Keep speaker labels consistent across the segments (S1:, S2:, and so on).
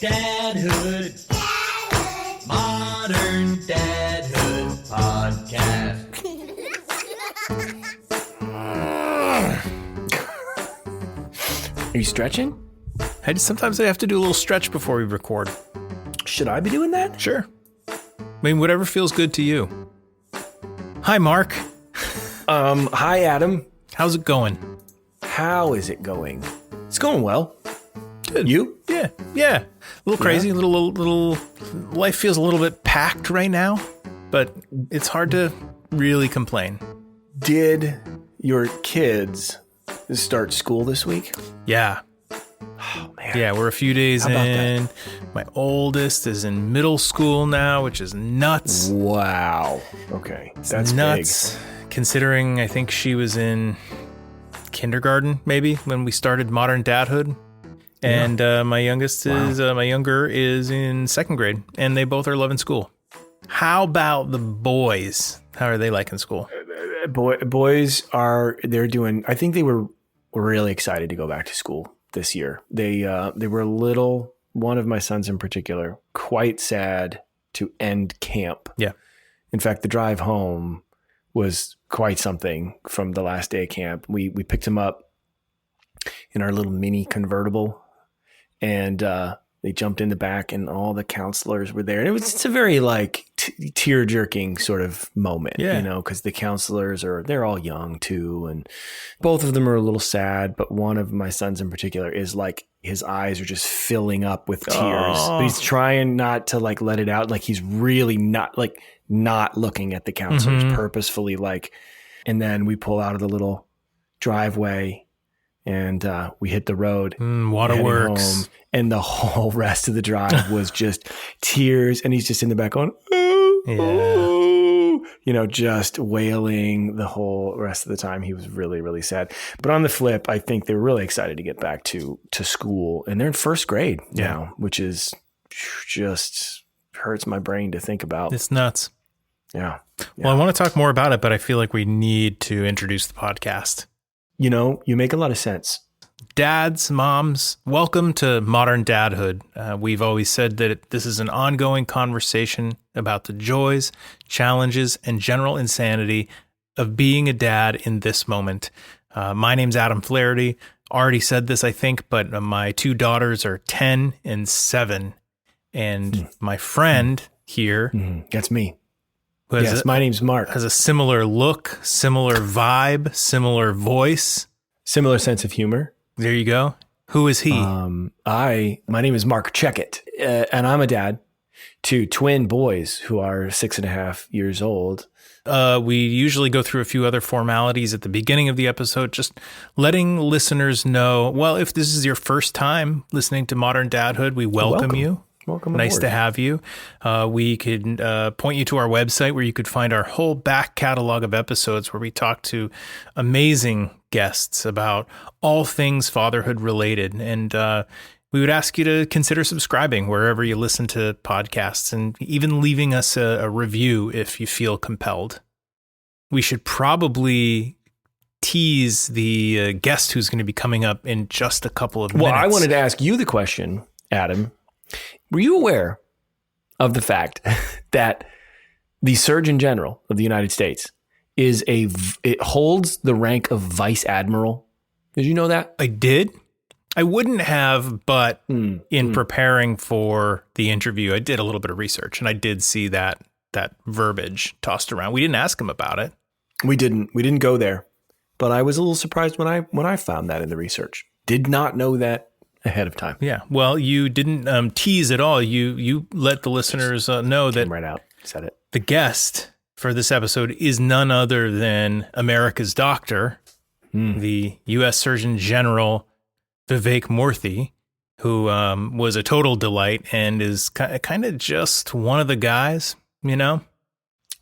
S1: Dadhood. Modern Dadhood podcast.
S2: Are you stretching?
S3: Sometimes I have to do a little stretch before we record.
S2: Should I be doing that?
S3: Sure. I mean, whatever feels good to you. Hi, Mark.
S2: Hi, Adam.
S3: How's it going?
S2: How is it going? It's going well.
S3: Good.
S2: You?
S3: Yeah. A little crazy.
S2: Yeah.
S3: Little. Life feels a little bit packed right now, but it's hard to really complain.
S2: Did your kids start school this week?
S3: Yeah.
S2: Oh, man.
S3: Yeah, we're a few days
S2: How about
S3: in. My oldest is in middle school now, which is nuts.
S2: Wow. Okay. That's
S3: nuts. Considering I think she was in kindergarten maybe when we started Modern Dadhood. And my younger is in second grade, and they both are loving school. How about the boys? How are they liking school?
S2: Boys they're doing, I think they were really excited to go back to school this year. They were one of my sons in particular, quite sad to end camp.
S3: Yeah.
S2: In fact, the drive home was quite something from the last day of camp. We picked him up in our little mini convertible, and they jumped in the back, and all the counselors were there. And it's a very tear jerking sort of moment, because the counselors they're all young too. And both of them are a little sad, but one of my sons in particular is his eyes are just filling up with tears, but he's trying not to let it out. He's really not looking at the counselors purposefully, and then we pull out of the little driveway and we hit the road.
S3: Waterworks.
S2: Home, and the whole rest of the drive was just tears. And he's just in the back going, just wailing the whole rest of the time. He was really, really sad. But on the flip, I think they're really excited to get back to school. And they're in first grade now, which is just hurts my brain to think about.
S3: It's nuts.
S2: Yeah.
S3: Well, I want to talk more about it, but I feel like we need to introduce the podcast.
S2: You make a lot of sense.
S3: Dads, moms, welcome to Modern Dadhood. We've always said that this is an ongoing conversation about the joys, challenges, and general insanity of being a dad in this moment. My name's Adam Flaherty. Already said this, I think, but my two daughters are 10 and 7. And my friend here.
S2: That's me.
S3: Yes,
S2: my name's Mark.
S3: Has a similar look, similar vibe, similar voice.
S2: Similar sense of humor.
S3: There you go. Who is he?
S2: My name is Mark Checkett, and I'm a dad to twin boys who are 6.5 years old.
S3: We usually go through a few other formalities at the beginning of the episode, just letting listeners know, well, if this is your first time listening to Modern Dadhood, we welcome you.
S2: Welcome
S3: Nice
S2: aboard.
S3: to have you. We could point you to our website where you could find our whole back catalog of episodes where we talk to amazing guests about all things fatherhood related. And we would ask you to consider subscribing wherever you listen to podcasts and even leaving us a review if you feel compelled. We should probably tease the guest who's going to be coming up in just a couple of minutes.
S2: Well, I wanted to ask you the question, Adam. Were you aware of the fact that the Surgeon General of the United States it holds the rank of Vice Admiral? Did you know that?
S3: I did. I wouldn't have, but in preparing for the interview, I did a little bit of research and I did see that verbiage tossed around. We didn't ask him about it.
S2: We didn't go there, but I was a little surprised when I found that in the research. Did not know that ahead of time.
S3: Yeah. Well, you didn't tease at all. You let the listeners know that
S2: Came right out. Said it.
S3: The guest for this episode is none other than America's doctor, the U.S. Surgeon General Vivek Murthy, who was a total delight and is kind of just one of the guys,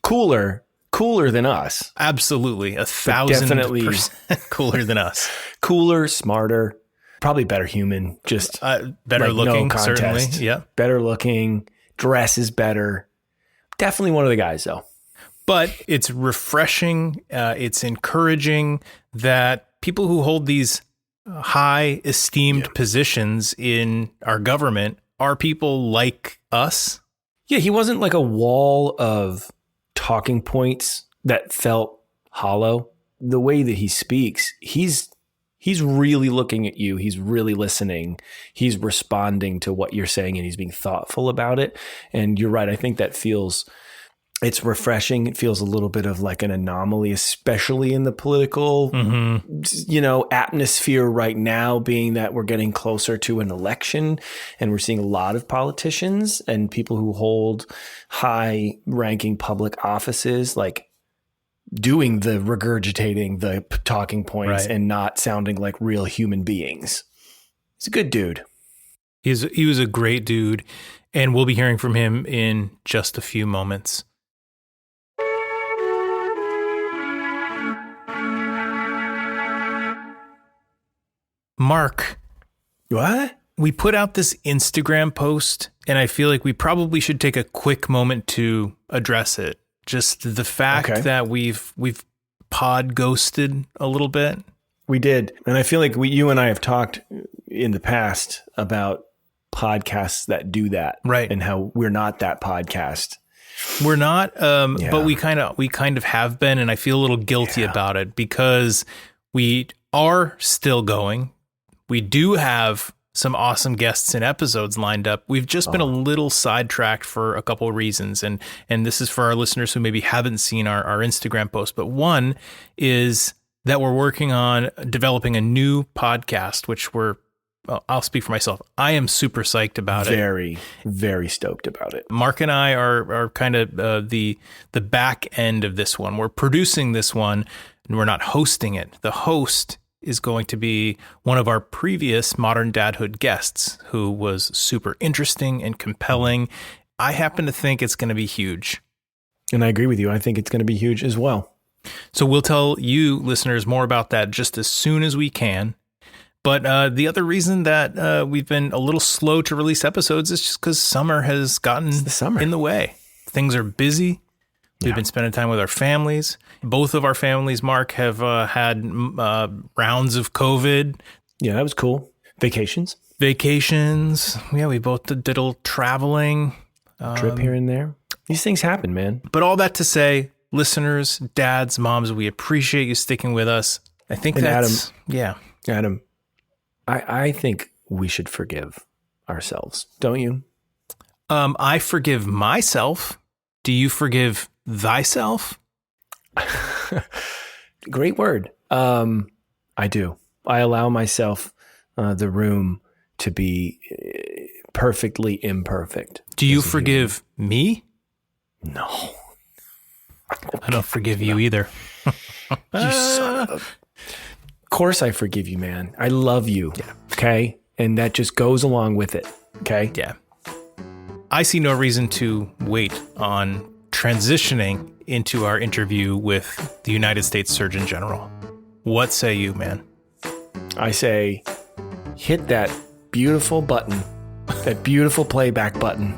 S2: Cooler than us.
S3: Absolutely. 1,000% cooler than us.
S2: Cooler, smarter. Probably better human, just
S3: better looking,
S2: no
S3: certainly. Yeah.
S2: Better looking, dresses better. Definitely one of the guys, though.
S3: But it's refreshing. It's encouraging that people who hold these high esteemed positions in our government are people like us?
S2: Yeah, he wasn't like a wall of talking points that felt hollow. The way that he speaks, he's really looking at you. He's really listening. He's responding to what you're saying, and he's being thoughtful about it. And you're right. I think that it's refreshing. It feels a little bit of like an anomaly, especially in the political, atmosphere right now, being that we're getting closer to an election and we're seeing a lot of politicians and people who hold high ranking public offices, like doing the regurgitating the talking points and not sounding like real human beings. He's a good dude.
S3: He was a great dude, and we'll be hearing from him in just a few moments. Mark.
S2: What?
S3: We put out this Instagram post, and I feel like we probably should take a quick moment to address it. Just the fact that we've pod ghosted a little bit.
S2: We did. And I feel like you and I have talked in the past about podcasts that do that.
S3: Right.
S2: And how we're not that podcast.
S3: We're not, but we kind of have been, and I feel a little guilty about it because we are still going. We do have some awesome guests and episodes lined up. We've just been a little sidetracked for a couple of reasons. And this is for our listeners who maybe haven't seen our Instagram post. But one is that we're working on developing a new podcast, which I'll speak for myself. I am super psyched about it.
S2: Very, very stoked about it.
S3: Mark and I are kind of the back end of this one. We're producing this one and we're not hosting it. The host is going to be one of our previous Modern Dadhood guests who was super interesting and compelling. I happen to think it's going to be huge.
S2: And I agree with you. I think it's going to be huge as well.
S3: So we'll tell you listeners more about that just as soon as we can. But the other reason that we've been a little slow to release episodes is just because summer has gotten in the way. Things are busy. We've been spending time with our families. Both of our families, Mark, have had rounds of COVID.
S2: Yeah, that was cool. Vacations.
S3: Yeah, we both did a little traveling.
S2: Trip here and there. These things happen, man.
S3: But all that to say, listeners, dads, moms, we appreciate you sticking with us. I think that's...
S2: Adam, I think we should forgive ourselves, don't you?
S3: I forgive myself. Do you forgive thyself?
S2: Great word. I do. I allow myself the room to be perfectly imperfect.
S3: Do you forgive me?
S2: No.
S3: I don't forgive you either.
S2: You son of a... Of course I forgive you, man. I love you.
S3: Yeah.
S2: Okay? And that just goes along with it. Okay?
S3: Yeah. I see no reason to wait on transitioning into our interview with the United States Surgeon General. What say you, man?
S2: I say, hit that beautiful button, that beautiful playback button.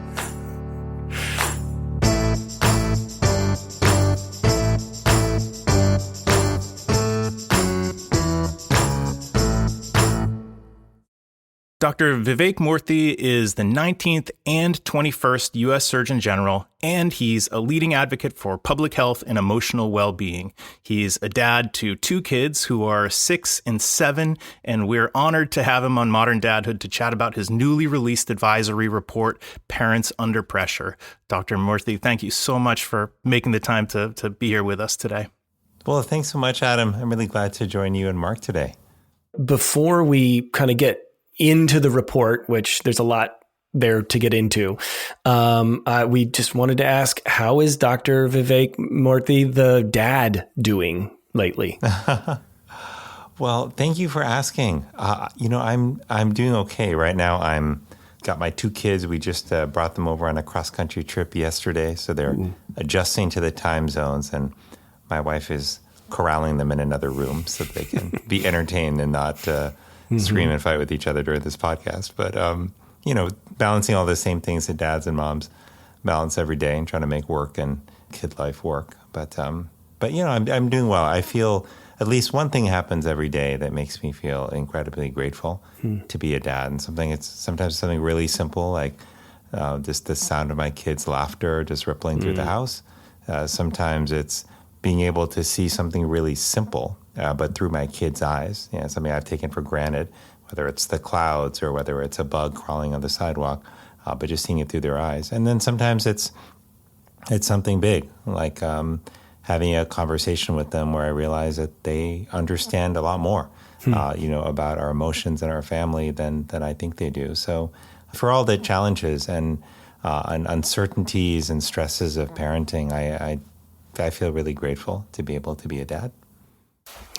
S3: Dr. Vivek Murthy is the 19th and 21st U.S. Surgeon General, and he's a leading advocate for public health and emotional well-being. He's a dad to 2 kids who are 6 and 7, and we're honored to have him on Modern Dadhood to chat about his newly released advisory report, Parents Under Pressure. Dr. Murthy, thank you so much for making the time to be here with us today.
S4: Well, thanks so much, Adam. I'm really glad to join you and Mark today.
S2: Before we kind of get into the report, which there's a lot there to get into, we just wanted to ask, how is Dr. Vivek Murthy, the dad, doing lately?
S4: Well, thank you for asking. I'm doing okay right now. I'm got my 2 kids. We just brought them over on a cross-country trip yesterday, so they're adjusting to the time zones, and my wife is corralling them in another room so that they can be entertained and not scream and fight with each other during this podcast. But, balancing all the same things that dads and moms balance every day and trying to make work and kid life work. But I'm doing well. I feel at least one thing happens every day that makes me feel incredibly grateful to be a dad. And sometimes something really simple, like just the sound of my kids' laughter just rippling through the house. Sometimes it's being able to see something really simple, but through my kids' eyes, something I've taken for granted, whether it's the clouds or whether it's a bug crawling on the sidewalk, but just seeing it through their eyes. And then sometimes it's something big, like having a conversation with them where I realize that they understand a lot more, about our emotions and our family than I think they do. So for all the challenges and uncertainties and stresses of parenting, I feel really grateful to be able to be a dad.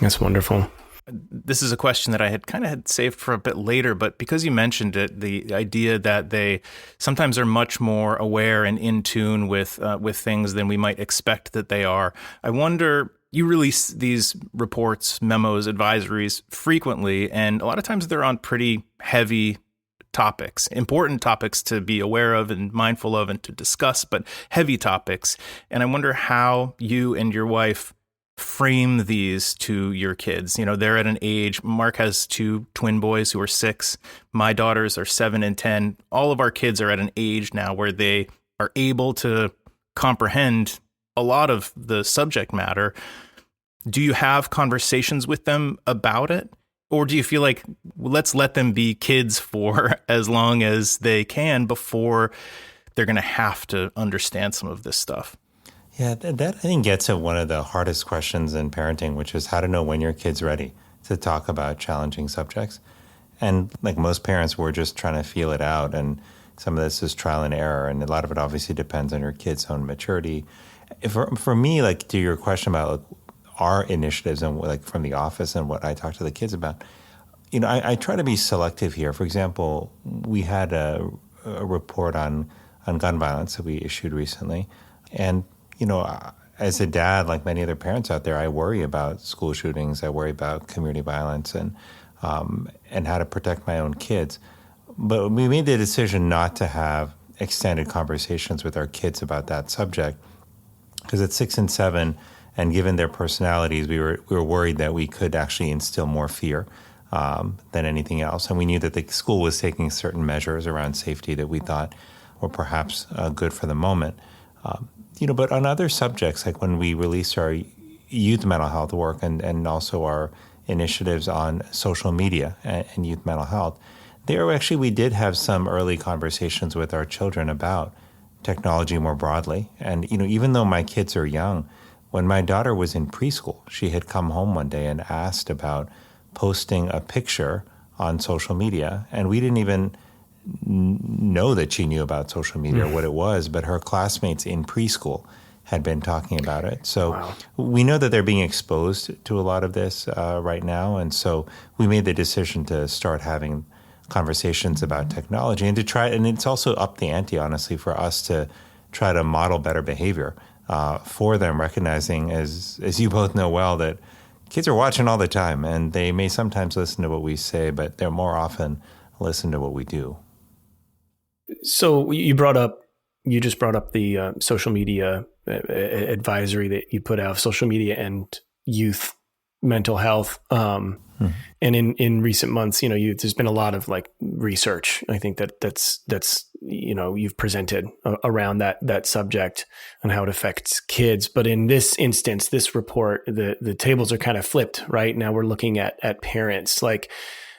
S2: That's wonderful.
S3: This is a question that I had saved for a bit later, but because you mentioned it, the idea that they sometimes are much more aware and in tune with things than we might expect that they are. I wonder, you release these reports, memos, advisories frequently, and a lot of times they're on pretty heavy topics, important topics to be aware of and mindful of and to discuss, but heavy topics. And I wonder how you and your wife frame these to your kids. They're at an age, Mark has 2 twin boys who are 6. My daughters are 7 and 10. All of our kids are at an age now where they are able to comprehend a lot of the subject matter. Do you have conversations with them about it? Or do you feel like, let's let them be kids for as long as they can before they're going to have to understand some of this stuff?
S4: Yeah, that I think gets at one of the hardest questions in parenting, which is how to know when your kid's ready to talk about challenging subjects. And like most parents, we're just trying to feel it out. And some of this is trial and error. And a lot of it obviously depends on your kid's own maturity. For me, like to your question about our initiatives and like from the office and what I talk to the kids about, I try to be selective here. For example, we had a report on gun violence that we issued recently. And as a dad, like many other parents out there, I worry about school shootings. I worry about community violence and how to protect my own kids. But we made the decision not to have extended conversations with our kids about that subject because at 6 and 7, and given their personalities, we were worried that we could actually instill more fear than anything else. And we knew that the school was taking certain measures around safety that we thought were perhaps good for the moment. But on other subjects, like when we released our youth mental health work and also our initiatives on social media and youth mental health, we did have some early conversations with our children about technology more broadly. And, even though my kids are young, when my daughter was in preschool, she had come home one day and asked about posting a picture on social media. And we didn't even know that she knew about social media or what it was, but her classmates in preschool had been talking about it. So we know that they're being exposed to a lot of this right now. And so we made the decision to start having conversations about technology and it's also up the ante, honestly, for us to try to model better behavior for them, recognizing, as you both know well, that kids are watching all the time and they may sometimes listen to what we say, but they're more often listen to what we do.
S2: So you just brought up the social media advisory that you put out, social media and youth mental health. And in recent months, there's been a lot of like research. I think that's you've presented around that subject and how it affects kids. But in this instance, this report, the tables are kind of flipped, right? Now we're looking at parents. Like,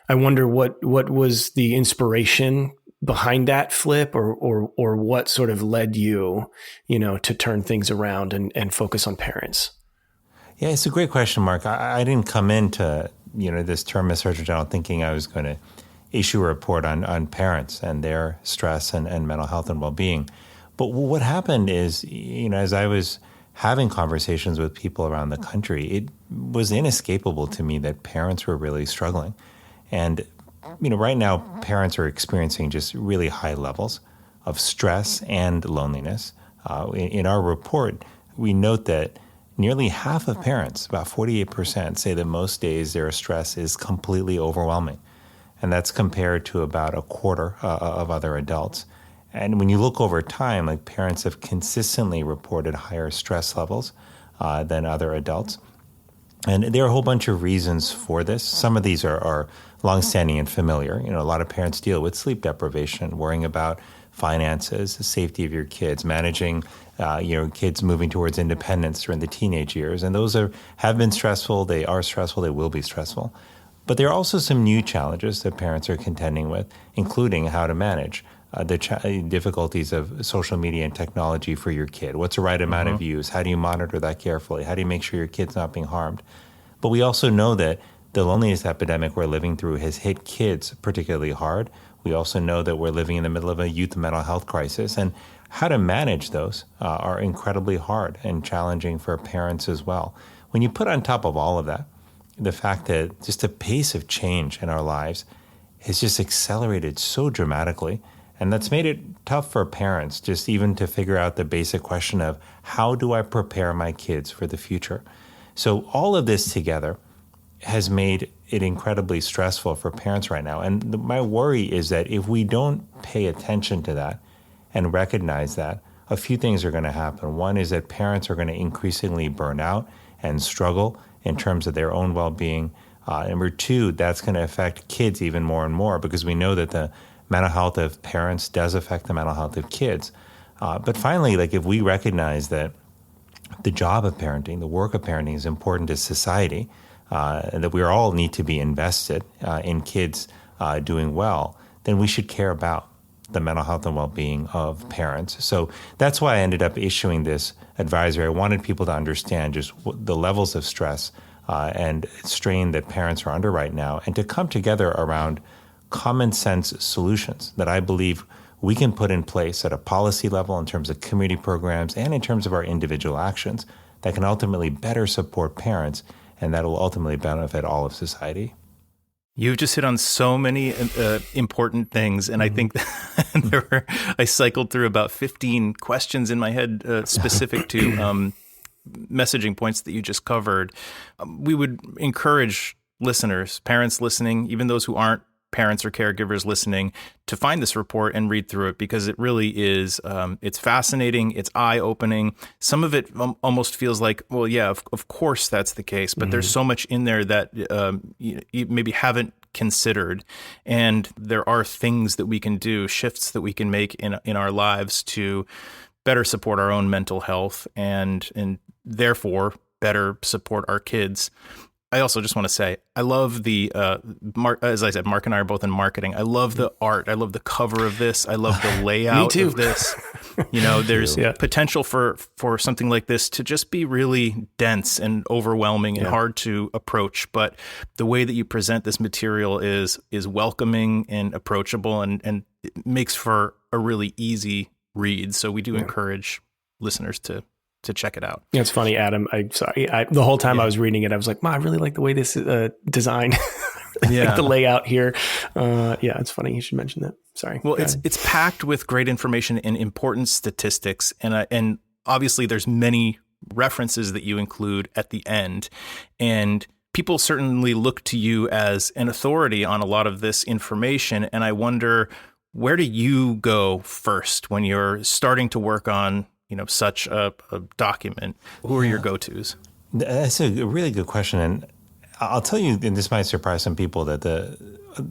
S2: I wonder what was the inspiration behind that flip or what sort of led you, to turn things around and focus on parents?
S4: Yeah, it's a great question, Mark. I didn't come into, this term as Surgeon General thinking I was going to issue a report on parents and their stress and mental health and well-being. But what happened is, as I was having conversations with people around the country, it was inescapable to me that parents were really struggling. And right now, parents are experiencing just really high levels of stress and loneliness. In our report, we note that nearly half of parents, about 48%, say that most days their stress is completely overwhelming. And that's compared to about a quarter of other adults. And when you look over time, like parents have consistently reported higher stress levels than other adults. And there are a whole bunch of reasons for this. Some of these are longstanding and familiar. A lot of parents deal with sleep deprivation, worrying about finances, the safety of your kids, managing kids moving towards independence during the teenage years. And those have been stressful. They are stressful. They will be stressful. But there are also some new challenges that parents are contending with, including how to manage the difficulties of social media and technology for your kid. What's the right amount of use? How do you monitor that carefully? How do you make sure your kid's not being harmed? But we also know that the loneliness epidemic we're living through has hit kids particularly hard. We also know that we're living in the middle of a youth mental health crisis, and how to manage those are incredibly hard and challenging for parents as well. When you put on top of all of that, the fact that just the pace of change in our lives has just accelerated so dramatically, and that's made it tough for parents just even to figure out the basic question of how do I prepare my kids for the future? So all of this together has made it incredibly stressful for parents right now. And my worry is that if we don't pay attention to that and recognize that, a few things are going to happen. One is that parents are going to increasingly burn out and struggle in terms of their own well-being. Number two, that's going to affect kids even more and more, because we know that the mental health of parents does affect the mental health of kids. But finally, if we recognize that the job of parenting, the work of parenting is important to society, and that we all need to be invested in kids doing well, then we should care about the mental health and well-being of parents. So that's why I ended up issuing this advisory. I wanted people to understand just the levels of stress and strain that parents are under right now, and to come together around common sense solutions that I believe we can put in place at a policy level in terms of community programs and in terms of our individual actions that can ultimately better support parents, and that will ultimately benefit all of society.
S3: You've just hit on so many important things, and I think I cycled through about 15 questions in my head specific to messaging points that you just covered. We would encourage listeners, parents listening, even those who aren't parents or caregivers listening, to find this report and read through it, because it really is, it's fascinating, it's eye-opening. Some of it almost feels like, well, yeah, of course that's the case, but there's so much in there that you maybe haven't considered. And there are things that we can do, shifts that we can make in our lives to better support our own mental health and therefore better support our kids. I also just want to say, I love the, as I said, Mark and I are both in marketing. I love the art. I love the cover of this. I love the layout of this. There's potential for something like this to just be really dense and overwhelming and hard to approach. But the way that you present this material is welcoming and approachable, and it makes for a really easy read. So we do encourage listeners to check it out.
S2: Yeah, it's funny, Adam. The whole time I was reading it, I was like, I really like the way this is designed. Like the layout here. It's funny. You should mention that. Sorry.
S3: Well, it's packed with great information and important statistics. And obviously there's many references that you include at the end. And people certainly look to you as an authority on a lot of this information. And I wonder, where do you go first when you're starting to work on such a document? Who are your go-tos?
S4: That's a really good question. And I'll tell you, and this might surprise some people, that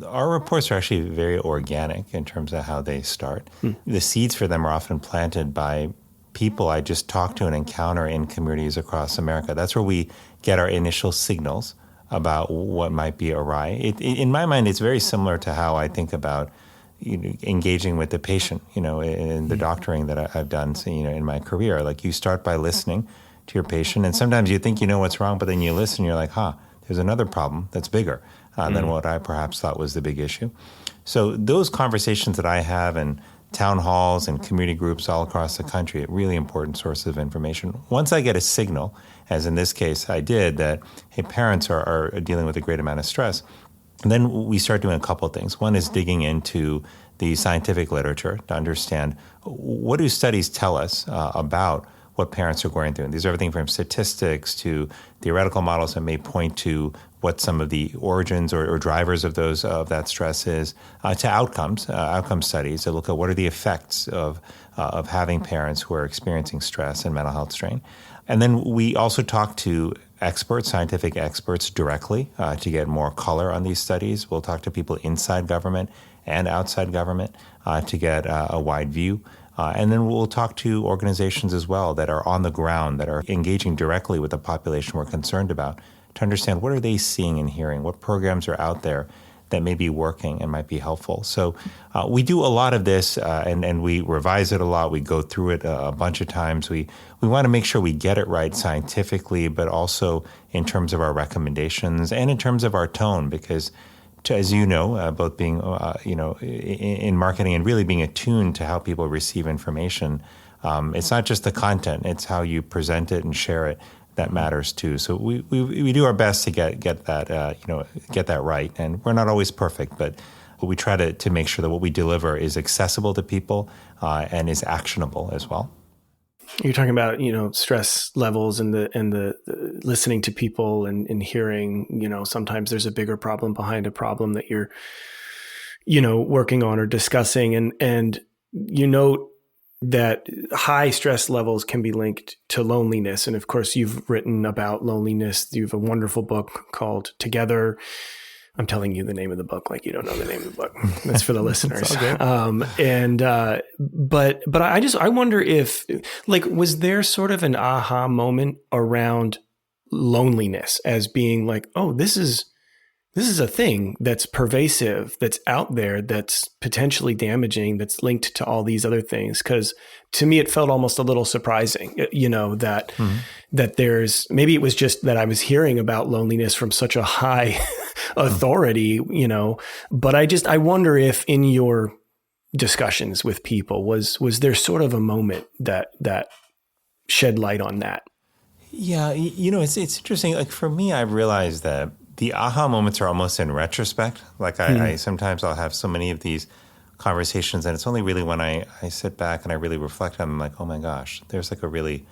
S4: our reports are actually very organic in terms of how they start. The seeds for them are often planted by people I just talk to and encounter in communities across America. That's where we get our initial signals about what might be awry. In my mind, it's very similar to how I think about engaging with the patient, in the doctoring that I've done, in my career. Like, you start by listening to your patient, and sometimes you think you know what's wrong, but then you listen, you're like, there's another problem that's bigger than what I perhaps thought was the big issue. So those conversations that I have in town halls and community groups all across the country, a really important source of information. Once I get a signal, as in this case I did, that, hey, parents are dealing with a great amount of stress, and then we start doing a couple of things. One is digging into the scientific literature to understand, what do studies tell us about what parents are going through. And these are everything from statistics to theoretical models that may point to what some of the origins or drivers of that stress is, to outcome studies that look at what are the effects of having parents who are experiencing stress and mental health strain. And then we also talk to experts, scientific experts directly to get more color on these studies. We'll talk to people inside government and outside government to get a wide view. And then we'll talk to organizations as well that are on the ground, that are engaging directly with the population we're concerned about to understand what are they seeing and hearing, what programs are out there that may be working and might be helpful. So we do a lot of this and we revise it a lot. We go through it a bunch of times. We want to make sure we get it right scientifically, but also in terms of our recommendations and in terms of our tone, because as you know, both being, in marketing and really being attuned to how people receive information, it's not just the content, it's how you present it and share it that matters too. So we do our best to get that right. And we're not always perfect, but we try to make sure that what we deliver is accessible to people and is actionable as well.
S2: You're talking about, stress levels and the listening to people and hearing, sometimes there's a bigger problem behind a problem that you're, working on or discussing. And you note that high stress levels can be linked to loneliness. And of course, you've written about loneliness. You have a wonderful book called Together. I'm telling you the name of the book like you don't know the name of the book. That's for the listeners. But I wonder if, was there sort of an aha moment around loneliness as being like, oh, this is a thing that's pervasive, that's out there, that's potentially damaging, that's linked to all these other things. Because to me, it felt almost a little surprising, that there's, maybe it was just that I was hearing about loneliness from such a high authority, but I wonder if in your discussions with people, was there sort of a moment that shed light on that?
S4: Yeah, it's interesting. Like for me, I've realized that the aha moments are almost in retrospect. Like I sometimes I'll have so many of these conversations, and it's only really when I sit back and I really reflect on them, like, oh my gosh, there's like a really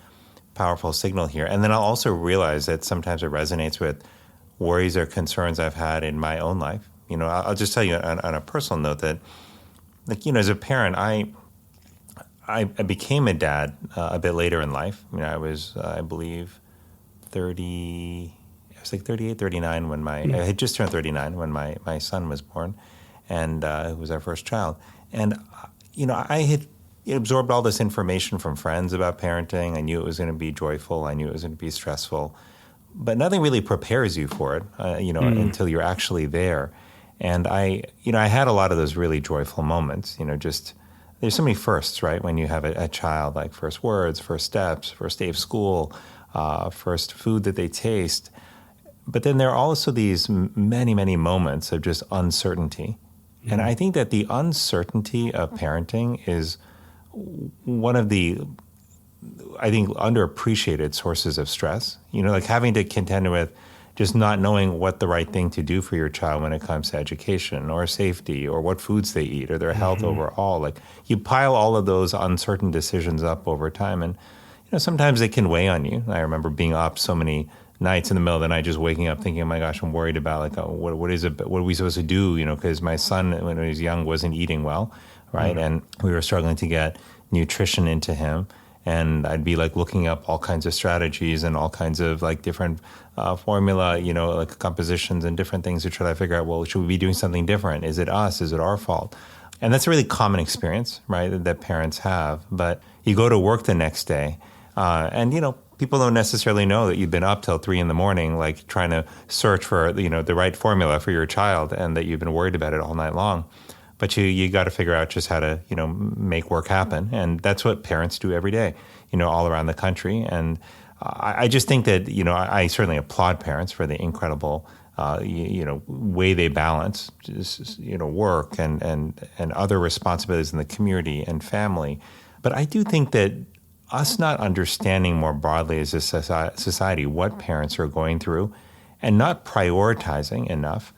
S4: powerful signal here. And then I'll also realize that sometimes it resonates with worries or concerns I've had in my own life. I'll just tell you on a personal note that, as a parent, I became a dad a bit later in life. I was, I believe, 38, 39 when I had just turned 39 when my son was born, and it was our first child. And, I had absorbed all this information from friends about parenting. I knew it was going to be joyful. I knew it was going to be stressful, but nothing really prepares you for it, until you're actually there. And I had a lot of those really joyful moments, there's so many firsts, right? When you have a child, like first words, first steps, first day of school, first food that they taste. But then there are also these many, many moments of just uncertainty. Mm-hmm. And I think that the uncertainty of parenting is one of the, underappreciated sources of stress. Like having to contend with just not knowing what the right thing to do for your child when it comes to education or safety or what foods they eat or their health overall. Like you pile all of those uncertain decisions up over time, and sometimes they can weigh on you. I remember being up so many nights in the middle of the night, just waking up thinking, oh my gosh, I'm worried about what are we supposed to do? Because my son, when he was young, wasn't eating well, right? And we were struggling to get nutrition into him. And I'd be like looking up all kinds of strategies and all kinds of like different formula, like compositions and different things to try to figure out, well, should we be doing something different? Is it us? Is it our fault? And that's a really common experience, right, that parents have. But you go to work the next day and, people don't necessarily know that you've been up till 3 a.m, like trying to search for, the right formula for your child, and that you've been worried about it all night long. But you got to figure out just how to, make work happen. And that's what parents do every day, all around the country. And I just think that, I certainly applaud parents for the incredible, way they balance, work and other responsibilities in the community and family. But I do think that us not understanding more broadly as a society what parents are going through and not prioritizing enough,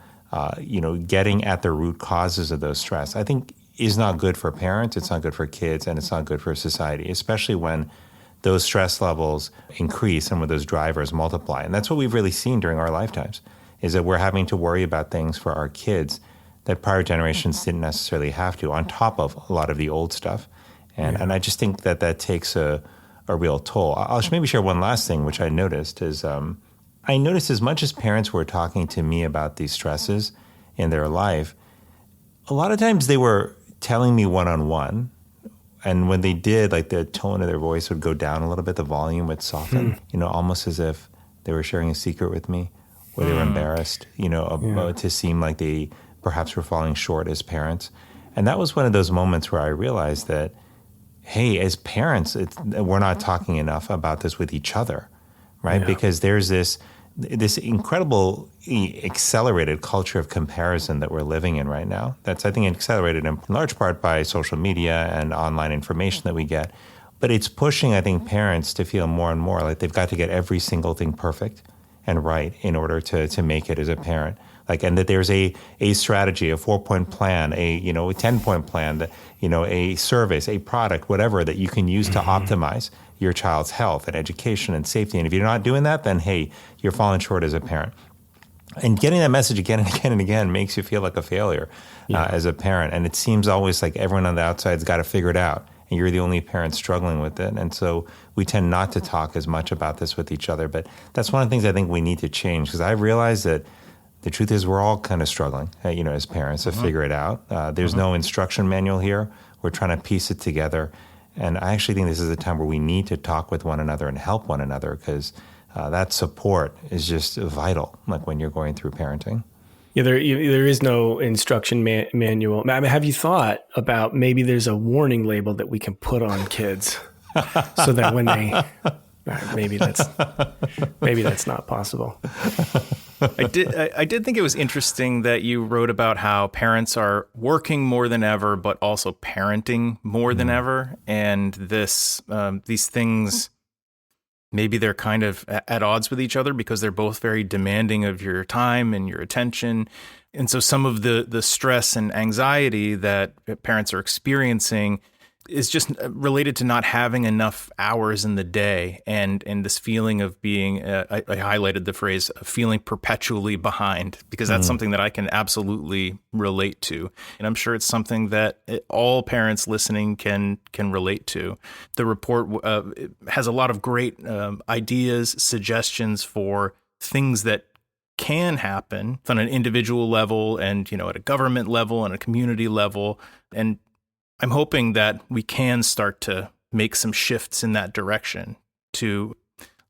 S4: getting at the root causes of those stress, I think is not good for parents, it's not good for kids, and it's not good for society, especially when those stress levels increase and when those drivers multiply. And that's what we've really seen during our lifetimes, is that we're having to worry about things for our kids that prior generations didn't necessarily have to, on top of a lot of the old stuff. And I just think that takes a real toll. I'll maybe share one last thing, which I noticed is, I noticed as much as parents were talking to me about these stresses in their life, a lot of times they were telling me one-on-one. And when they did, like the tone of their voice would go down a little bit, the volume would soften, almost as if they were sharing a secret with me, or they were embarrassed, to seem like they perhaps were falling short as parents. And that was one of those moments where I realized that, hey, as parents, we're not talking enough about this with each other, right?
S2: Yeah.
S4: Because there's this incredible accelerated culture of comparison that we're living in right now. That's, I think, accelerated in large part by social media and online information that we get. But it's pushing, I think, parents to feel more and more like they've got to get every single thing perfect and right in order to make it as a parent. And that there's a strategy, a 4-point plan, a 10-point plan, a service, a product, whatever that you can use to optimize your child's health and education and safety. And if you're not doing that, then hey, you're falling short as a parent. And getting that message again and again and again makes you feel like a failure as a parent. And it seems always like everyone on the outside's got to figure it out, and you're the only parent struggling with it. And so we tend not to talk as much about this with each other. But that's one of the things I think we need to change, because I've realized that the truth is we're all kind of struggling, as parents to figure it out. There's no instruction manual here. We're trying to piece it together. And I actually think this is a time where we need to talk with one another and help one another, because that support is just vital, like when you're going through parenting.
S2: Yeah, there is no instruction manual. I mean, have you thought about maybe there's a warning label that we can put on kids so that when they... Maybe that's not possible.
S3: I did think it was interesting that you wrote about how parents are working more than ever, but also parenting more than ever. And these things, maybe they're kind of at odds with each other because they're both very demanding of your time and your attention. And so some of the stress and anxiety that parents are experiencing is just related to not having enough hours in the day, and this feeling of being, I highlighted the phrase, feeling perpetually behind, because that's something that I can absolutely relate to. And I'm sure it's something that all parents listening can relate to. The report has a lot of great ideas, suggestions for things that can happen on an individual level and, at a government level and a community level. And I'm hoping that we can start to make some shifts in that direction to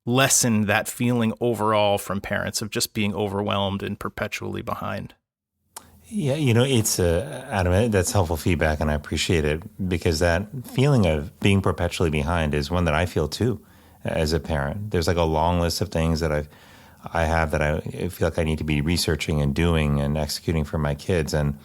S3: lessen that feeling overall from parents of just being overwhelmed and perpetually behind.
S4: Yeah, it's Adam, that's helpful feedback, and I appreciate it, because that feeling of being perpetually behind is one that I feel too as a parent. There's like a long list of things that I have that I feel like I need to be researching and doing and executing for my kids, and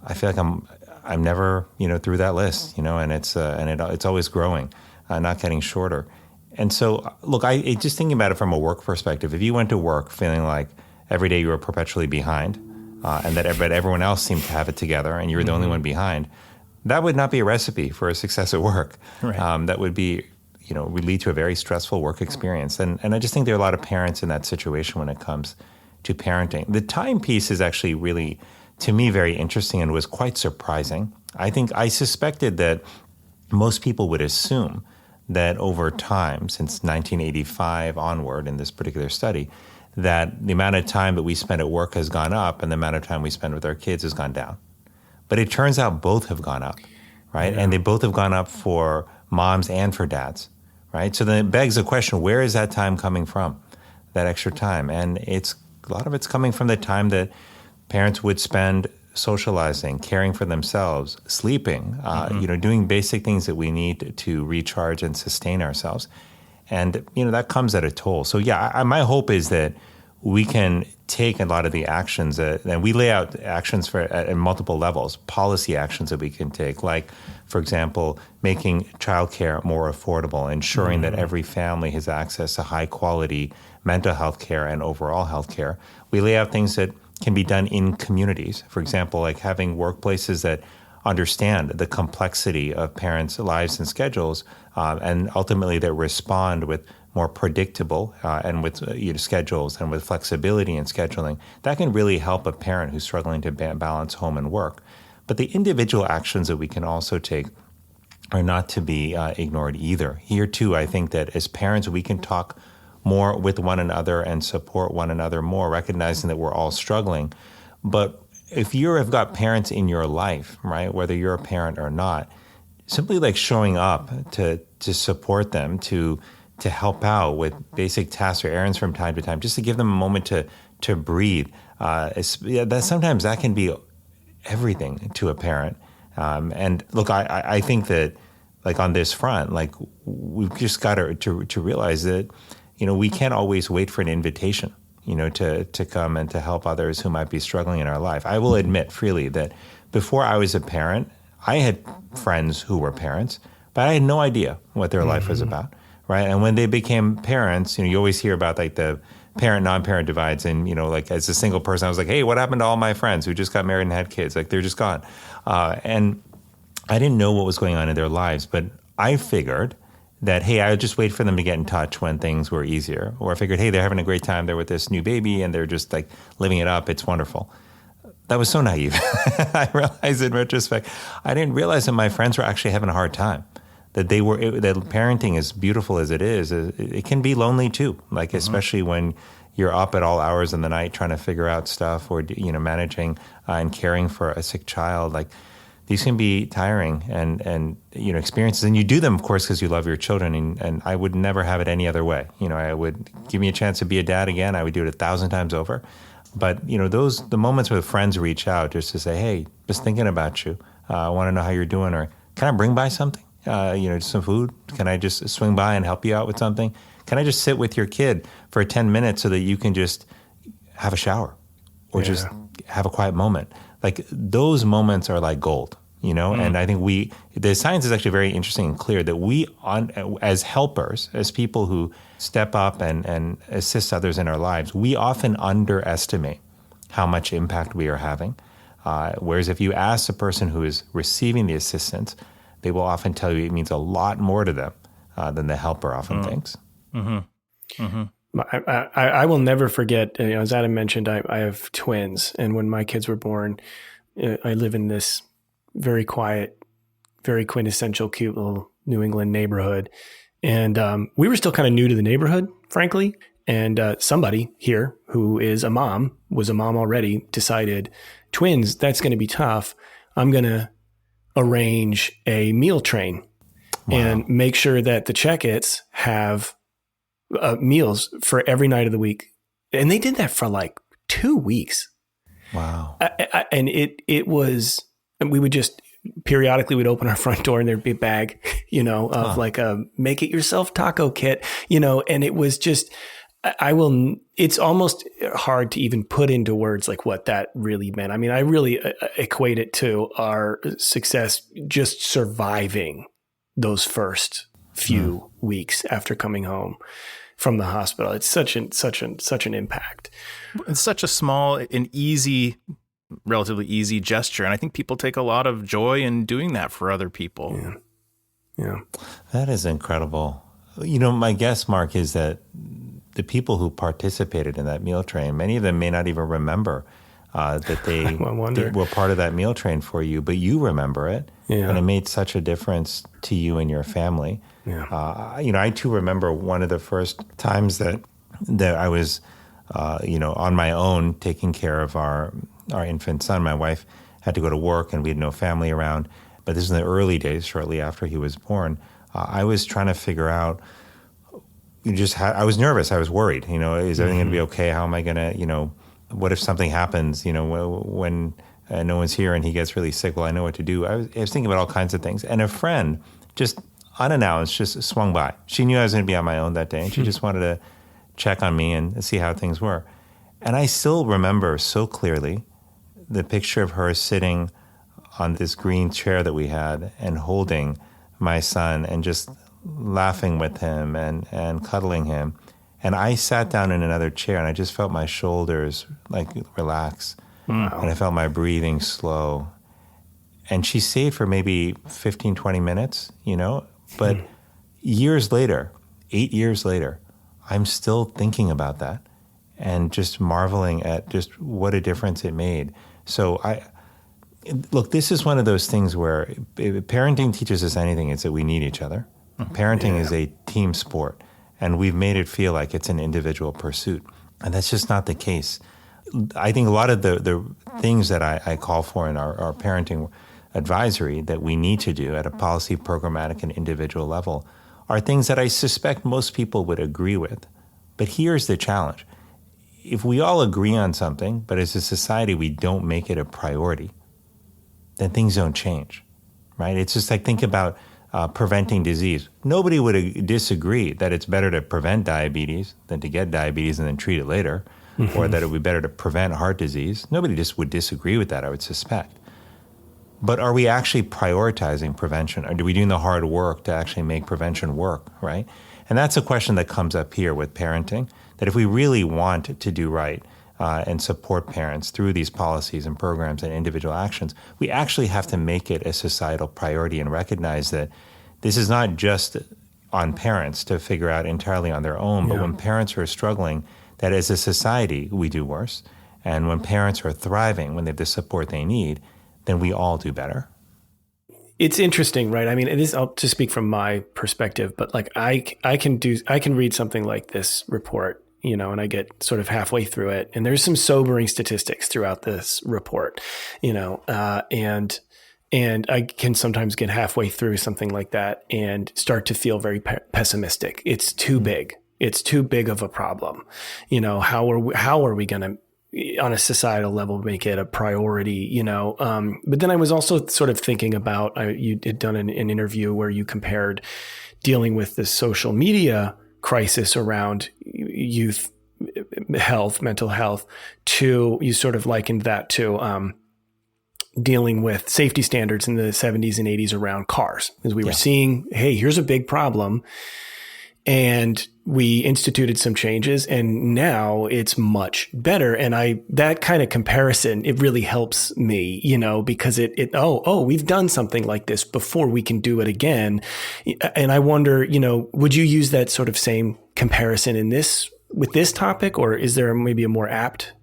S4: I feel like I'm never, through that list, and it's always growing, not getting shorter. And so, look, just thinking about it from a work perspective, if you went to work feeling like every day you were perpetually behind, and that everyone else seemed to have it together and you were the only one behind, that would not be a recipe for a success at work. Right. That would be, would lead to a very stressful work experience. And I just think there are a lot of parents in that situation when it comes to parenting. The time piece is actually really, to me, very interesting and was quite surprising. I suspected that most people would assume that over time, since 1985 onward in this particular study, that the amount of time that we spend at work has gone up and the amount of time we spend with our kids has gone down. But it turns out both have gone up, right? Yeah. And they both have gone up for moms and for dads, right? So then it begs the question, where is that time coming from, that extra time? And a lot of it's coming from the time that parents would spend socializing, caring for themselves, sleeping, doing basic things that we need to recharge and sustain ourselves. And, that comes at a toll. So, my hope is that we can take a lot of the actions and we lay out actions at multiple levels, policy actions that we can take, like, for example, making childcare more affordable, ensuring that every family has access to high quality mental health care and overall health care. We lay out things that can be done in communities. For example, like having workplaces that understand the complexity of parents' lives and schedules, and ultimately that respond with more predictable and with schedules and with flexibility in scheduling. That can really help a parent who's struggling to balance home and work. But the individual actions that we can also take are not to be ignored either. Here too, I think that as parents, we can talk more with one another and support one another more, recognizing that we're all struggling. But if you have got parents in your life, right, whether you're a parent or not, simply like showing up to support them, to help out with basic tasks or errands from time to time, just to give them a moment to breathe. That sometimes that can be everything to a parent. And look, I think that like on this front, like we've just got to realize that, we can't always wait for an invitation, to come and to help others who might be struggling in our life. I will admit freely that before I was a parent, I had friends who were parents, but I had no idea what their life was about, right? And when they became parents, you always hear about like the parent, non-parent divides. And, like as a single person, I was like, hey, what happened to all my friends who just got married and had kids? Like they're just gone. And I didn't know what was going on in their lives, but I figured that, hey, I would just wait for them to get in touch when things were easier. Or I figured, hey, they're having a great time. They're with this new baby and they're just like living it up. It's wonderful. That was so naive. I realized in retrospect, I didn't realize that my friends were actually having a hard time. That that parenting, as beautiful as it is, it can be lonely too. Like, especially when you're up at all hours in the night trying to figure out stuff or, managing and caring for a sick child. Like, these can be tiring and experiences. And you do them, of course, because you love your children. And I would never have it any other way. I would give me a chance to be a dad again. I would do it 1,000 times over. But, the moments where friends reach out just to say, hey, just thinking about you. I want to know how you're doing. Or can I bring by something? Just some food? Can I just swing by and help you out with something? Can I just sit with your kid for 10 minutes so that you can just have a shower or just have a quiet moment? Like those moments are like gold, And I think the science is actually very interesting and clear that we, as helpers, as people who step up and assist others in our lives, we often underestimate how much impact we are having. Whereas if you ask the person who is receiving the assistance, they will often tell you it means a lot more to them than the helper often thinks.
S2: Mm-hmm. Mm-hmm. I will never forget, as Adam mentioned, I have twins. And when my kids were born, I live in this very quiet, very quintessential, cute little New England neighborhood. And we were still kind of new to the neighborhood, frankly. And somebody here who was a mom already, decided, twins, that's going to be tough. I'm going to arrange a meal train and make sure that the Checketts have meals for every night of the week. And they did that for like 2 weeks.
S4: Wow.
S2: And it was, and we would just periodically would open our front door and there'd be a bag, of like a make it yourself taco kit, and it was just, it's almost hard to even put into words like what that really meant. I mean, I really equate it to our success just surviving those first few weeks after coming home from the hospital. It's such an impact.
S3: It's such a small and relatively easy gesture. And I think people take a lot of joy in doing that for other people.
S2: Yeah.
S4: That is incredible. My guess, Mark, is that the people who participated in that meal train, many of them may not even remember that they were part of that meal train for you, but you remember it. Yeah. And it made such a difference to you and your family. Yeah. I too remember one of the first times that I was, on my own taking care of our infant son. My wife had to go to work and we had no family around. But this is in the early days, shortly after he was born. I was trying to figure out, I was nervous. I was worried, is everything going to be okay? How am I going to, what if something happens, when no one's here and he gets really sick? Well, I know what to do. I was thinking about all kinds of things. And a friend, just unannounced, just swung by. She knew I was going to be on my own that day. And she just wanted to check on me and see how things were. And I still remember so clearly the picture of her sitting on this green chair that we had and holding my son and just laughing with him and cuddling him. And I sat down in another chair and I just felt my shoulders like relax. Wow. And I felt my breathing slow. And she stayed for maybe 15, 20 minutes, but years later, 8 years later, I'm still thinking about that and just marveling at just what a difference it made. So look, this is one of those things where if parenting teaches us anything, it's that we need each other. Parenting is a team sport. And we've made it feel like it's an individual pursuit. And that's just not the case. I think a lot of the things that I call for in our parenting advisory that we need to do at a policy, programmatic, and individual level are things that I suspect most people would agree with. But here's the challenge. If we all agree on something, but as a society we don't make it a priority, then things don't change, right? It's just like, think about preventing disease. Nobody would disagree that it's better to prevent diabetes than to get diabetes and then treat it later, or that it would be better to prevent heart disease. Nobody just would disagree with that, I would suspect. But are we actually prioritizing prevention? Are we doing the hard work to actually make prevention work, right? And that's a question that comes up here with parenting, that if we really want to do right and support parents through these policies and programs and individual actions, we actually have to make it a societal priority and recognize that this is not just on parents to figure out entirely on their own, but when parents are struggling, that as a society, we do worse. And when parents are thriving, when they have the support they need, then we all do better.
S2: It's interesting, right? I mean, I'll just speak from my perspective, but like I can read something like this report, and I get sort of halfway through it, and there's some sobering statistics throughout this report, and I can sometimes get halfway through something like that and start to feel very pessimistic. It's too big. It's too big of a problem. How are we going to, on a societal level, make it a priority, but then I was also sort of thinking about, you had done an interview where you compared dealing with the social media crisis around youth health, mental health, you sort of likened that to dealing with safety standards in the 70s and 80s around cars, as we were seeing, hey, here's a big problem. And we instituted some changes, and now it's much better. And that kind of comparison, it really helps me, because we've done something like this before, we can do it again. And I wonder, would you use that sort of same comparison with this topic, or is there maybe a more apt,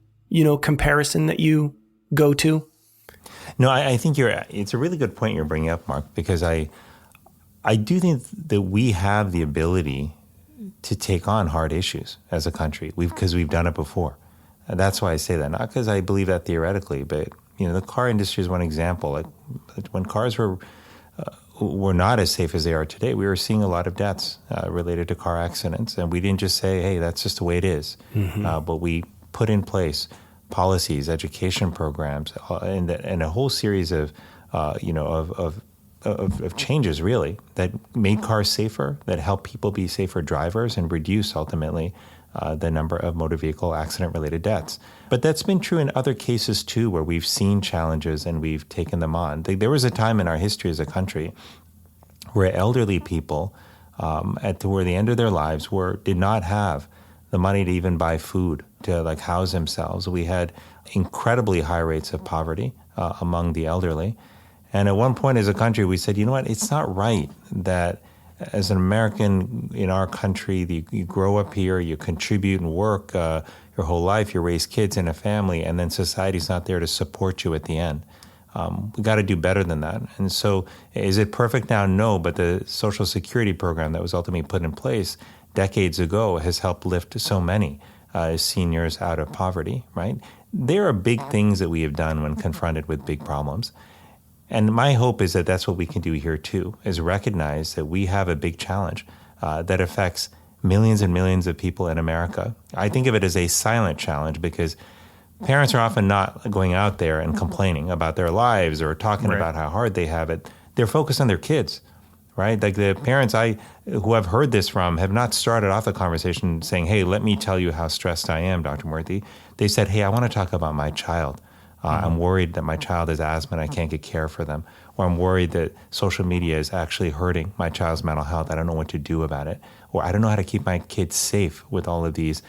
S2: comparison that you go to?
S4: No, I think it's a really good point you're bringing up, Mark, because I do think that we have the ability to take on hard issues as a country because we've done it before. And that's why I say that, not because I believe that theoretically, but the car industry is one example. Like when cars were not as safe as they are today, we were seeing a lot of deaths related to car accidents, and we didn't just say, "Hey, that's just the way it is," but we put in place policies, education programs, and a whole series of changes, really, that made cars safer, that helped people be safer drivers and reduce, ultimately, the number of motor vehicle accident-related deaths. But that's been true in other cases, too, where we've seen challenges and we've taken them on. There was a time in our history as a country where elderly people, toward the end of their lives, did not have the money to even buy food to house themselves. We had incredibly high rates of poverty among the elderly. And at one point as a country, we said, you know what, it's not right that as an American in our country, you grow up here, you contribute and work your whole life, you raise kids in a family, and then society's not there to support you at the end. We got to do better than that. And so is it perfect now? No, but the Social Security program that was ultimately put in place decades ago has helped lift so many seniors out of poverty, right? There are big things that we have done when confronted with big problems. And my hope is that that's what we can do here too, is recognize that we have a big challenge that affects millions and millions of people in America. I think of it as a silent challenge because parents are often not going out there and complaining about their lives or talking about how hard they have it. They're focused on their kids, right? Like the parents who I've heard this from have not started off the conversation saying, hey, let me tell you how stressed I am, Dr. Murthy. They said, hey, I want to talk about my child. I'm worried that my child has asthma and I can't get care for them. Or I'm worried that social media is actually hurting my child's mental health. I don't know what to do about it. Or I don't know how to keep my kids safe with all of these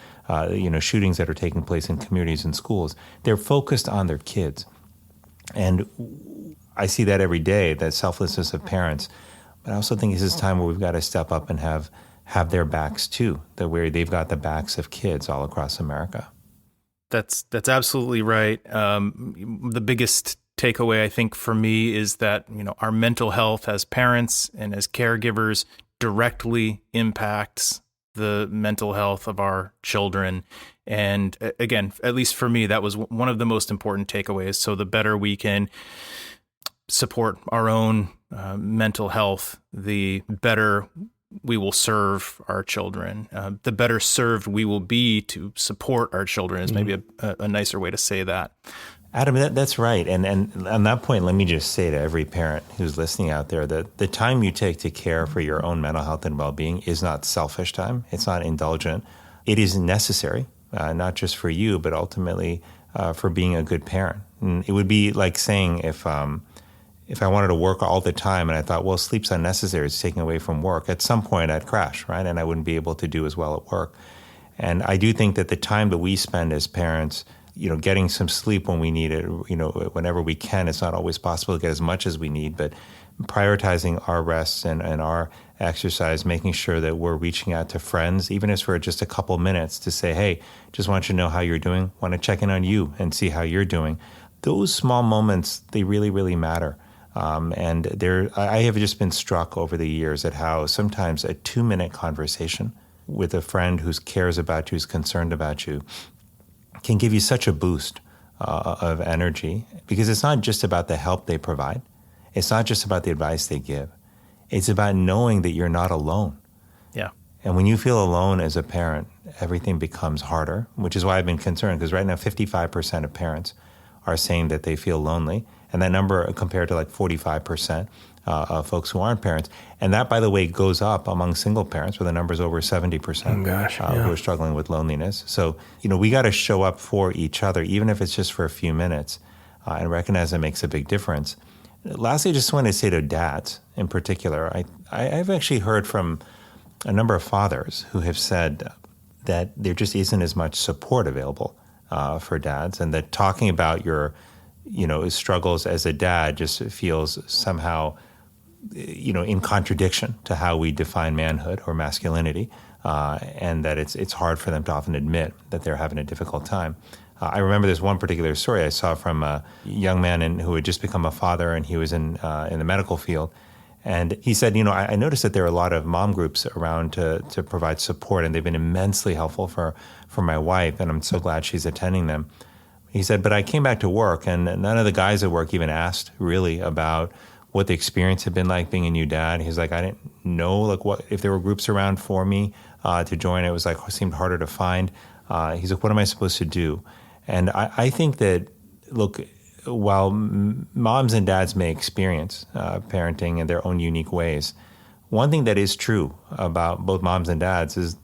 S4: shootings that are taking place in communities and schools. They're focused on their kids. And I see that every day, that selflessness of parents. But I also think this is time where we've got to step up and have their backs too, where they've got the backs of kids all across America.
S3: That's absolutely right. The biggest takeaway, I think, for me is that, our mental health as parents and as caregivers directly impacts the mental health of our children. And again, at least for me, that was one of the most important takeaways. So the better we can support our own mental health, the better we will serve our children. The better served we will be to support our children is maybe a nicer way to say that.
S4: Adam, that's right. And on that point, let me just say to every parent who's listening out there that the time you take to care for your own mental health and well-being is not selfish time. It's not indulgent. It is necessary, not just for you, but ultimately for being a good parent. And it would be like saying if I wanted to work all the time and I thought, well, sleep's unnecessary, it's taking away from work, at some point I'd crash, right? And I wouldn't be able to do as well at work. And I do think that the time that we spend as parents, getting some sleep when we need it, whenever we can, it's not always possible to get as much as we need, but prioritizing our rest and our exercise, making sure that we're reaching out to friends, even if it's for just a couple minutes, to say, hey, just want you to know how you're doing, want to check in on you and see how you're doing. Those small moments, they really, really matter. I have just been struck over the years at how sometimes a 2-minute conversation with a friend who cares about you, who's concerned about you, can give you such a boost of energy, because it's not just about the help they provide. It's not just about the advice they give. It's about knowing that you're not alone.
S3: Yeah.
S4: And when you feel alone as a parent, everything becomes harder, which is why I've been concerned, because right now 55% of parents are saying that they feel lonely. And that number compared to like 45% of folks who aren't parents. And that, by the way, goes up among single parents, where the number's over 70% who are struggling with loneliness. So, we got to show up for each other, even if it's just for a few minutes, and recognize it makes a big difference. Lastly, I just want to say to dads in particular, I've actually heard from a number of fathers who have said that there just isn't as much support available for dads, and that talking about your struggles as a dad just feels somehow, in contradiction to how we define manhood or masculinity, and that it's hard for them to often admit that they're having a difficult time. I remember there's one particular story I saw from a young man who had just become a father, and he was in the medical field. And he said, I noticed that there are a lot of mom groups around to provide support, and they've been immensely helpful for my wife, and I'm so glad she's attending them. He said, but I came back to work, and none of the guys at work even asked really about what the experience had been like being a new dad. He's like, I didn't know what if there were groups around for me to join. It seemed harder to find. He's like, what am I supposed to do? And I think that, look, while moms and dads may experience parenting in their own unique ways, one thing that is true about both moms and dads is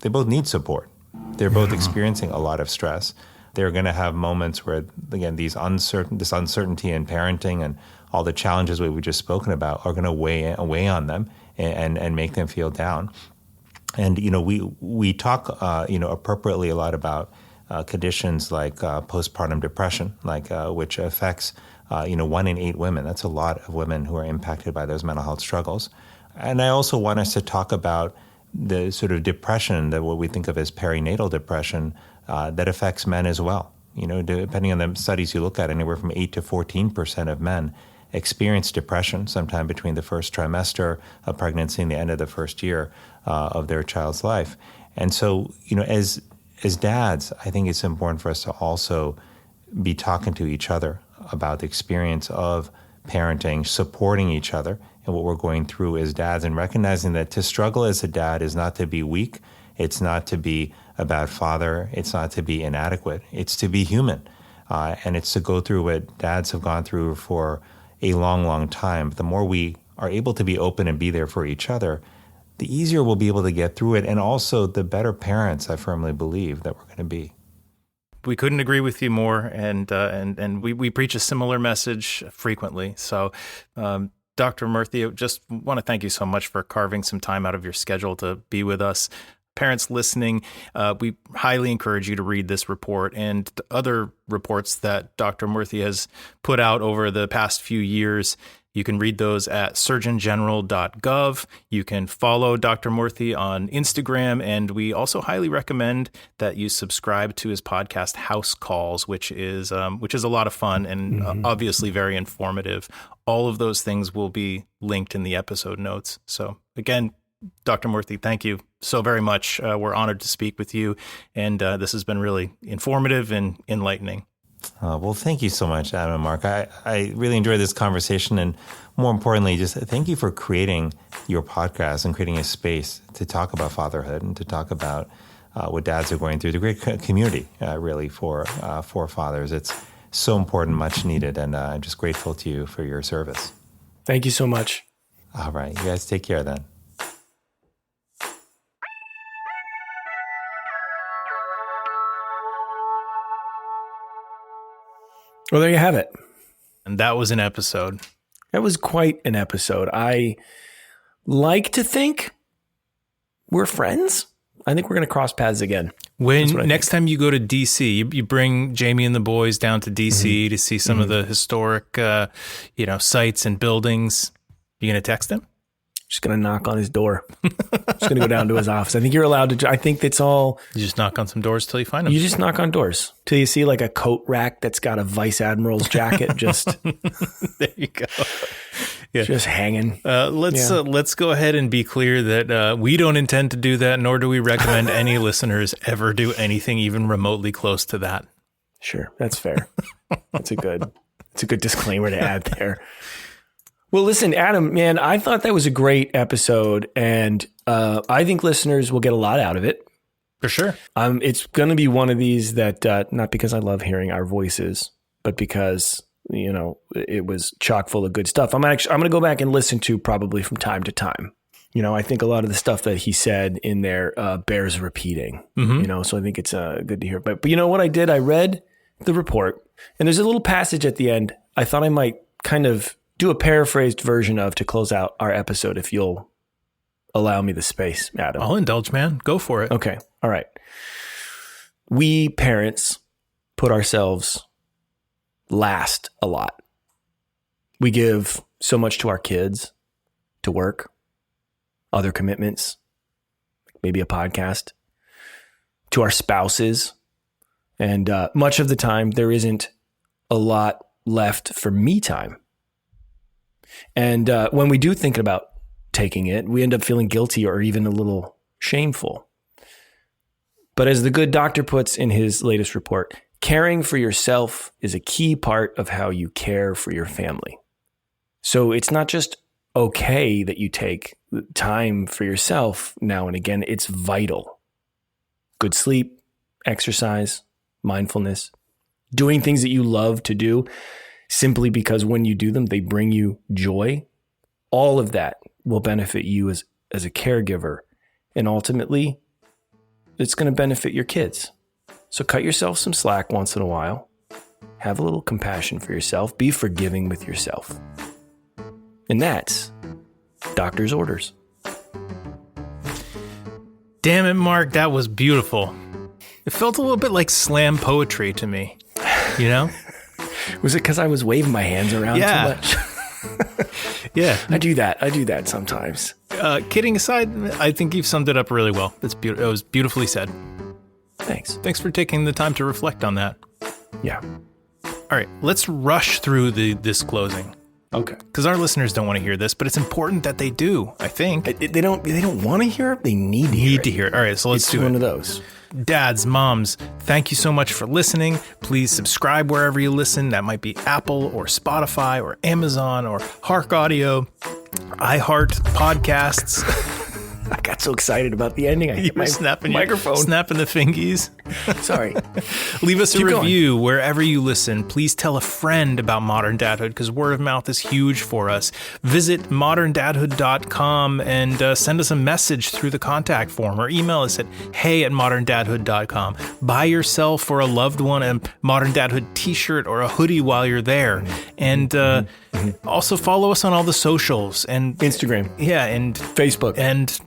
S4: they both need support. They're both experiencing a lot of stress. They're going to have moments where, again, this uncertainty in parenting and all the challenges we've just spoken about are going to weigh on them and make them feel down. And we talk appropriately a lot about conditions like postpartum depression, which affects 1 in 8 women. That's a lot of women who are impacted by those mental health struggles. And I also want us to talk about the sort of depression, that what we think of as perinatal depression, that affects men as well. Depending on the studies you look at, anywhere from 8 to 14% of men experience depression sometime between the first trimester of pregnancy and the end of the first year of their child's life. And so, as dads, I think it's important for us to also be talking to each other about the experience of parenting, supporting each other and what we're going through as dads, and recognizing that to struggle as a dad is not to be weak. It's not to be a bad father. It's not to be inadequate. It's to be human. And it's to go through what dads have gone through for a long, long time. The more we are able to be open and be there for each other, the easier we'll be able to get through it. And also the better parents, I firmly believe, that we're going to be.
S3: We couldn't agree with you more. And we preach a similar message frequently. So, Dr. Murthy, I just want to thank you so much for carving some time out of your schedule to be with us. Parents listening, we highly encourage you to read this report and other reports that Dr. Murthy has put out over the past few years. You can read those at surgeongeneral.gov. You can follow Dr. Murthy on Instagram, and we also highly recommend that you subscribe to his podcast, House Calls, which is a lot of fun and obviously very informative. All of those things will be linked in the episode notes. So again, Dr. Murthy, thank you so very much. We're honored to speak with you, and this has been really informative and enlightening.
S4: Well, thank you so much, Adam and Mark. I really enjoyed this conversation, and more importantly, just thank you for creating your podcast and creating a space to talk about fatherhood and to talk about what dads are going through. The great community, really, for fathers. It's so important, much needed, and I'm just grateful to you for your service.
S2: Thank you so much.
S4: All right, you guys take care then.
S2: Well, there you have it.
S3: And that was an episode.
S2: That was quite an episode. I like to think we're friends. I think we're going to cross paths again.
S3: When next time you go to DC, you bring Jamie and the boys down to DC to see some of the historic, sites and buildings. You going to text him?
S2: Just going to knock on his door. Just going to go down to his office. I think you're allowed to. I think that's all.
S3: You just knock on some doors till you find him.
S2: You just knock on doors till you see like a coat rack that's got a vice admiral's jacket. Just
S3: there you go. Yeah.
S2: Just hanging.
S3: Let's go ahead and be clear that we don't intend to do that, nor do we recommend any listeners ever do anything even remotely close to that.
S2: Sure, that's fair. That's a good disclaimer to add there. Well, listen, Adam, man, I thought that was a great episode, and I think listeners will get a lot out of it.
S3: For sure.
S2: It's going to be one of these that, not because I love hearing our voices, but because, it was chock full of good stuff. I'm going to go back and listen to probably from time to time. I think a lot of the stuff that he said in there bears repeating, so I think it's good to hear. But you know what I did? I read the report, and there's a little passage at the end I thought I might kind of do a paraphrased version of to close out our episode, if you'll allow me the space, Adam.
S3: I'll indulge, man. Go for it.
S2: Okay. All right. We parents put ourselves last a lot. We give so much to our kids, to work, other commitments, maybe a podcast, to our spouses. And much of the time, there isn't a lot left for me time. And when we do think about taking it, we end up feeling guilty or even a little shameful. But as the good doctor puts in his latest report, caring for yourself is a key part of how you care for your family. So it's not just okay that you take time for yourself now and again. It's vital. Good sleep, exercise, mindfulness, doing things that you love to do simply because when you do them, they bring you joy. All of that will benefit you as a caregiver. And ultimately, it's going to benefit your kids. So cut yourself some slack once in a while. Have a little compassion for yourself. Be forgiving with yourself. And that's doctor's orders.
S3: Damn it, Mark. That was beautiful. It felt a little bit like slam poetry to me,
S2: Was it because I was waving my hands around too much?
S3: Yeah.
S2: I do that sometimes.
S3: Kidding aside, I think you've summed it up really well. It was beautifully said.
S2: Thanks.
S3: Thanks for taking the time to reflect on that.
S2: Yeah.
S3: All right, let's rush through this closing.
S2: Okay.
S3: Because our listeners don't want to hear this, but it's important that they do, I think.
S2: They don't want to hear it. They need to hear it.
S3: All right, so let's do it.
S2: It's one of those.
S3: Dads, moms, thank you so much for listening. Please subscribe wherever you listen. That might be Apple or Spotify or Amazon or Hark Audio, iHeart Podcasts.
S2: I got so excited about the ending. I hit my microphone.
S3: Snapping the fingies.
S2: Sorry.
S3: Leave us a
S2: Keep
S3: review
S2: going.
S3: wherever you listen. Please tell a friend about Modern Dadhood because word of mouth is huge for us. Visit moderndadhood.com and send us a message through the contact form or email us at hey@moderndadhood.com. Buy yourself or a loved one a Modern Dadhood t-shirt or a hoodie while you're there. And also follow us on all the socials and
S2: Instagram.
S3: Yeah, and
S2: Facebook.
S3: And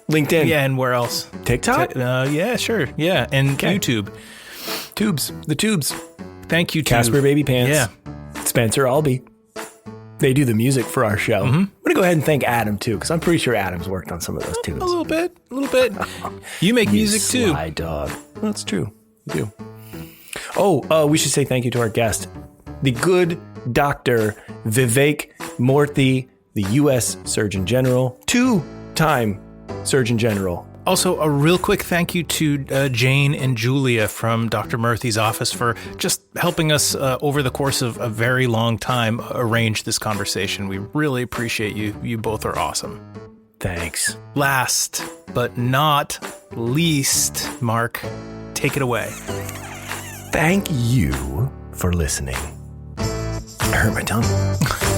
S2: LinkedIn.
S3: Yeah, and where else?
S2: TikTok?
S3: Yeah, sure. Yeah, and YouTube.
S2: The tubes.
S3: Thank you, Tube.
S2: Casper Baby Pants.
S3: Yeah.
S2: Spencer Albee. They do the music for our show. I'm going to go ahead and thank Adam, too, because I'm pretty sure Adam's worked on some of those tunes.
S3: A little bit. You make music, too.
S2: Sly dog. That's true. You do. Oh, we should say thank you to our guest, the good Dr. Vivek Murthy, the U.S. Surgeon General, 2-time Surgeon General.
S3: Also, a real quick thank you to Jane and Julia from Dr. Murthy's office for just helping us over the course of a very long time arrange this conversation. We really appreciate you. You both are awesome.
S2: Thanks.
S3: Last but not least, Mark, take it away.
S2: Thank you for listening. I hurt my tongue.